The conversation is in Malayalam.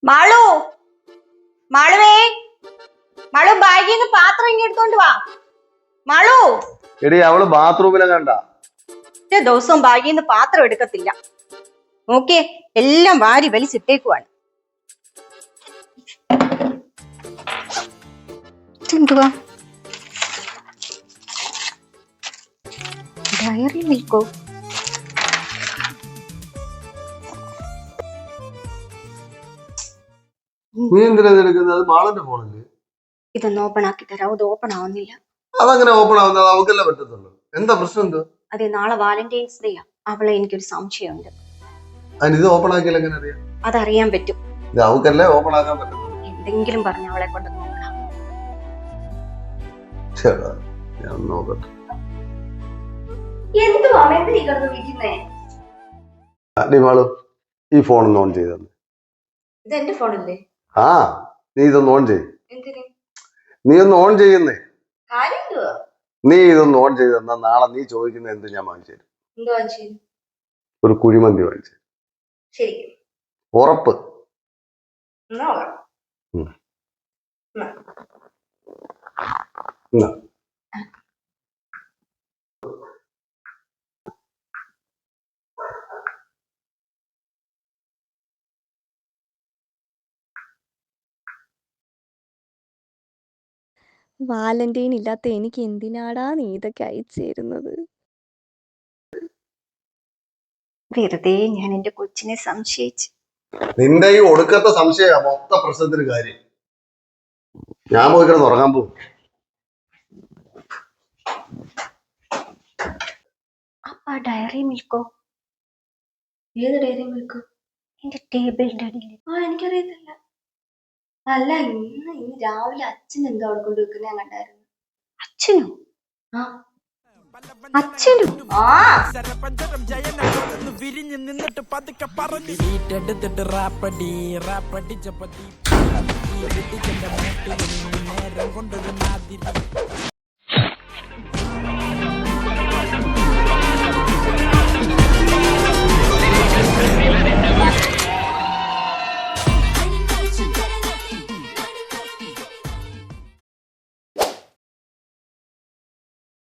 മാളു മാളുവേ മാളു ബാഗിൽ നിന്ന് പാത്രം ഇങ്ങ് എടുത്തോണ്ട് വാ. മാളു എടി അവള് ബാത്റൂമിലെ കണ്ട ദിവസവും ബാഗിൽ നിന്ന് പാത്രം എടുക്കത്തില്ല. നോക്കിയേ, എല്ലാം വാരി വലിച്ചിട്ടേക്കുവാണ്. എന്തുവാ ഡയറി മിൽക്കോ? നീ എന്തിനാ എടുക്കുന്നത്? മാളിന്റെ ഫോണല്ലേ? ഇതൊന്ന് ഓപ്പൺ ആക്കി തരാം. ഇത് ഓപ്പൺ ആവുന്നില്ല. അതങ്ങനെ ഓപ്പൺ ആവുന്നത് അവക്കല്ലേ പറ്റത്തുള്ളൂ. എന്താ പ്രശ്നം? എന്തോ അതെ, നാളെ വാലന്റൈൻസ് ഡേ. അവളെ എനിക്കൊരു സംശയമുണ്ട്. ഇത് ഓപ്പൺ ആക്കിയാൽ എങ്ങനെ അറിയാം? അതറിയാൻ പറ്റും. ഇത് അവക്കല്ലേ ഓപ്പൺ ആക്കാൻ പറ്റുള്ളൂ. എന്തെങ്കിലും പറഞ്ഞ അവളെ കൊണ്ട് നോക്കണം. ഞാൻ നോക്കട്ടെ. എന്തുവാ വിളിക്കുന്നേ? മാളു, ഈ ഫോൺ ഒന്ന് ഓൺ ചെയ്ത് തന്നെ. ഇത് എന്റെ ഫോണല്ലേ? ആ, നീ ഇതൊന്ന് ഓൺ ചെയ്. എന്തിന്? നീ ഒന്ന് ഓൺ ചെയ്യുന്നേ. കാര്യം എന്തുവാ? നീ ഇതൊന്ന് ഓൺ ചെയ്ത് തന്നാ നാളെ നീ ചോദിക്കുന്ന എന്ത് ഞാൻ വാങ്ങിച്ചു തരും. എന്തുവാ? ഒരു കുഴിമന്തി വാങ്ങിച്ചു. ശരി, ഉറപ്പ്. വാലന്റൈൻ ഇല്ലാത്ത എനിക്ക് എന്തിനാടാ നീ ഇതൊക്കെ അയച്ചു തരുന്നത്? വെറുതെ ഞാൻ എന്റെ കൊച്ചിനെ സംശയിച്ചു. നിന്റെ ഈ ഒടുക്കത്തെ സംശയ മൊത്ത പ്രശ്നത്തിന് കാര്യം. ഞാൻ പോയി കിടന്ന് ഉറങ്ങാൻ പോകും. അപ്പ ഡയറി മിൽക്കോ? ഏത് ഡയറി മിൽക്കോ? എന്റെ ടേബിളിന്റെ അടിയിൽ. എനിക്കറിയത്തില്ല. അല്ല, ഇന്ന് രാവിലെ അച്ഛൻ എന്തോ അവിടെ കൊണ്ട് വെക്കുന്ന ഞാൻ കണ്ടായിരുന്നു. അച്ഛനോ? അച്ഛനോ? വിരിഞ്ഞു നിന്നിട്ട് പതുക്കെ പറഞ്ഞു വീട്ടെടുത്തിട്ട് റാപ്പടി റാപ്പടി ചപ്പത്തി നേരം കൊണ്ടൊരു മാതിരി